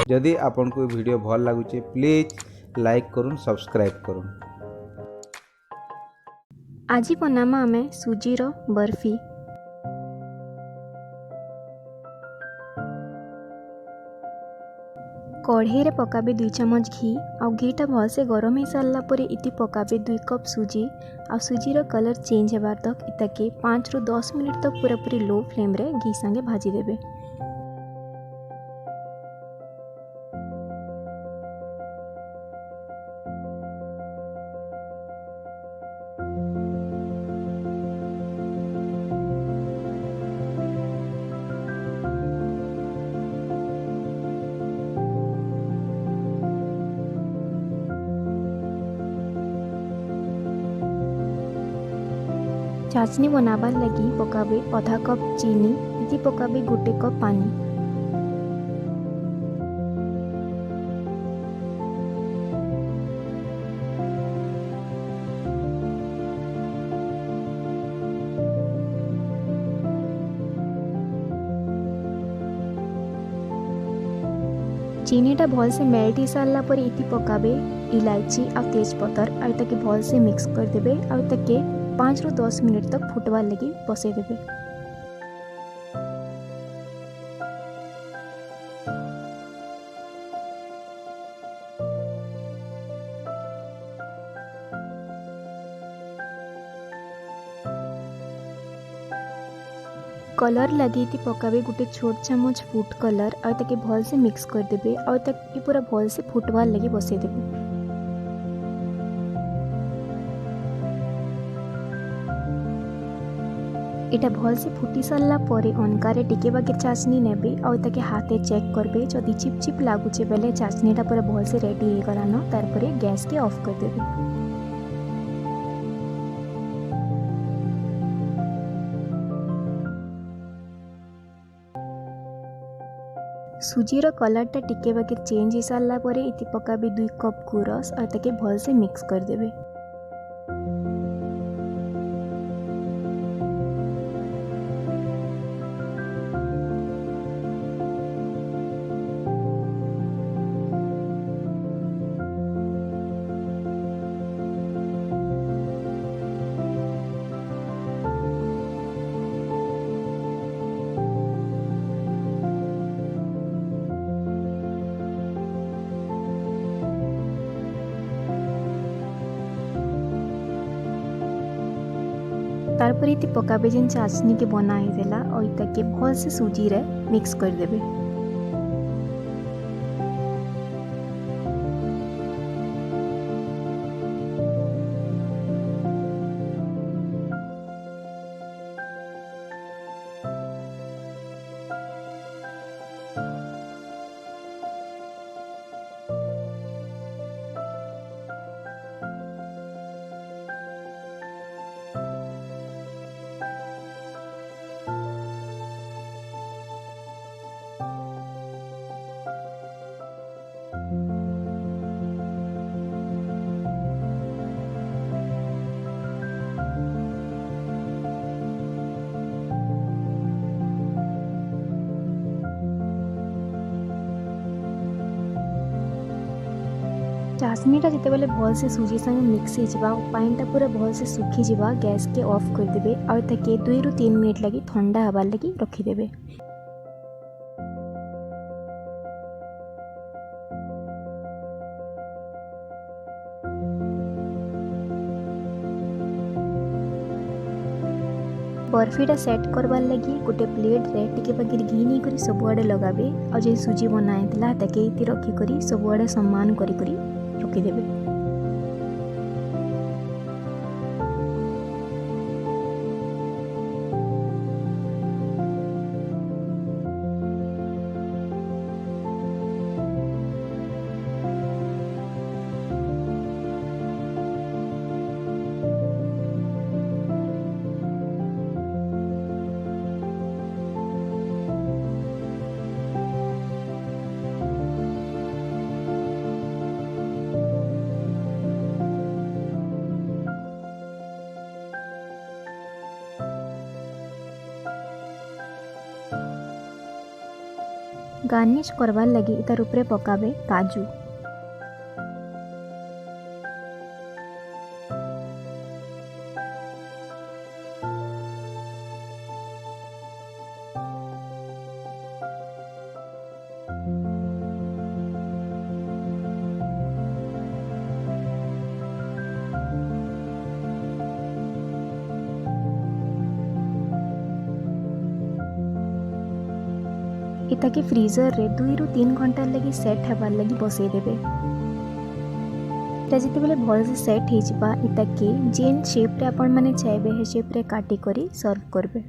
जदि आपन को वीडियो भल लगुचे प्लीज लाइक करूँ सब्सक्राइब करूँ। आज बनामा आमे सुजीर बर्फी। कढ़ई रे पकाबे 2 चम्मच घी आ घीटा भलसे गरम हो सारा पर इति पकाबे 2 कप सुजी आ सुजीर कलर चेंज हेबार तक इताके 5 रु 10 मिनिट तक पूरा पूरी लो फ्लेम रे घी संगे भाजी देबे। चाशनी बनाबार लगी पकाबे आधा कप चीनी इति पकाबे 1 कप पानी। चीनीटा भल से मेल्ट हो सारा पर इति पकाबे इलायची आ तेजपत्तर आ ताके भल से मिक्स कर देबे आ ताके 5 रु 10 मिनिट तक फुटवार लगी बसई देबे। कलर लगी पकाबे 1 छोट चम्मच फूड कलर आ ताके भल से मिक्स कर देबे आ ताके पूरा भल से फुटवार लगी बसई देबे। इटा भल से फुटी सारा पर अनकारे टिके बाकी चाशनी नेबे आ ताके हाथे चेक करबे जदि चिपचिप लागुचे बेले चाशनीटा पूरा भल से रेडी हो गलानो तार परे गैस के ऑफ कर देबे। सुजीर कलरटा टिके बाकी चेंज हो सारा पर इति पकाबे 2 कप गुरस और ताके भल से मिक्स कर देबे। तारपर इति पकाबे जेन चाशनी के बना हेला और इताके भल से सुजी रे मिक्स कर देबे। चाशनीटा जिते बेले भल से सुजी संगे मिक्स हो पानीटा पूरा भल से सुखी जावा गैस के ऑफ कर देबे और ताके 2 रु 3 मिनिट लगी ठंडा हबार लगी रखी देबे। बर्फीटा सेट करबार लगी गोटे प्लेट रे टिके बाकी घी नहीं करी सबुआड़े लगाबे और जे सुजी बनाइला ताके इति रखी करी सबुआड़े सम्मान करी रखी देबे। गार्निश करवार लगी तार उपरे पकाबे काजू। इताके फ्रीजर रे 2 ରୁ 3 घंटा लगी सेट हेबार लगी बसई देबे। इटा जिते बेले भल से सेट हो इताके जेन शेप रे आपण माने चाहबे हे शेप रे काटी करी सर्व करबे।